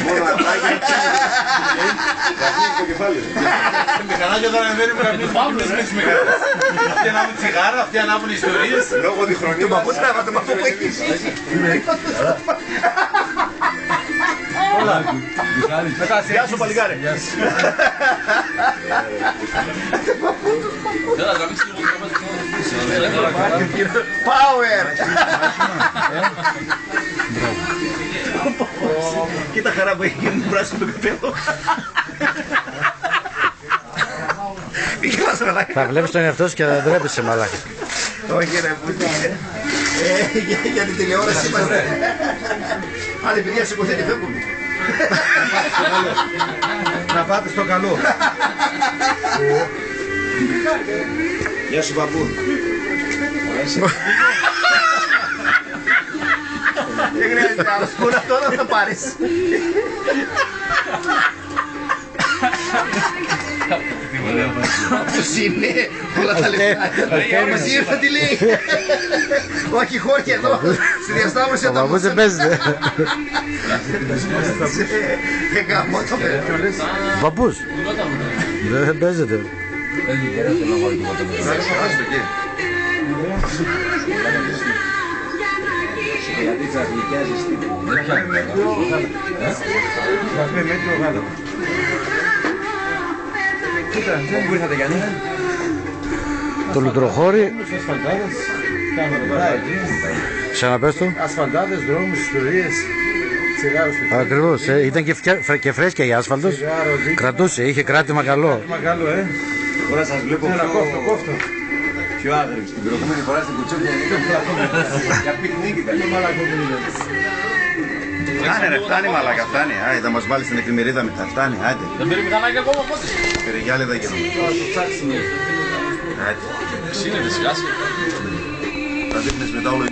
Μόνο ατάκια. Καφνί στο κεφάλι. Μηχανάκια όταν ανεβαίνει με καπνί παύλες με τις μηχανές. Αυτοί ανάβουν τσιγάρα, αυτοί ανάβουν ιστορίες. Λόγω διχρονίου. Το παππού τράβα, το παππού που έχεις. Όλα. Γεια σου παλικάρι. Power! Κοίτα χαρά που έχει γίνει πράσινο το καπέλο. Θα βλέπεις τον εαυτό σου και θα ντρέπεσαι μαλάκα. Όχι ρε πούτη. Για την τηλεόραση είμαστε. Άλλοι παιδιά σηκωθείτε φεύγουν. Να πάτε στο καλό. Γεια σου παππού. Δεν χρειάζεται άλλο σκούνα, τώρα θα πάρεις. Αυτός είναι όλα τα λεφτά. Μαζί ήρθα τι λέει. Όχι χώρια εδώ, στη διασταύρωση Ο παππούς δεν παίζεται. Δεν γαμώ το παιδί. Ο παππούς δεν παίζεται. Γιατί τσαφλικιάζεις τι. Καφέ μέτρο γάλα. Κοίτα, πού ήρθατε Γιάννη. Το λουτροχώρι, ξαναπες το. Ασφαλτάδες, δρόμους, ιστορίες, τσιγάρους. Ακριβώς, ήταν και φρέσκια η άσφαλτος. Κρατούσε, είχε κράτημα καλό. Μεγάλο, Τώρα σας βλέπω κόφτο. πιο άγρυψη. Την προηγούμενη φορά στην Κουτσόκια ήταν για πικνίκι ήταν. Φτάνει ρε, φτάνει μαλάκα, φτάνει. Άι, θα μας βάλει στην εφημερίδα μετά. Φτάνει, άντε. Δεν πήρε μηχανάκι ακόμα πότε. Πήρε γυάλιδα και νομίζω. Άντε. Ξύνεται σιγά. Θα δείχνεις μετά όλο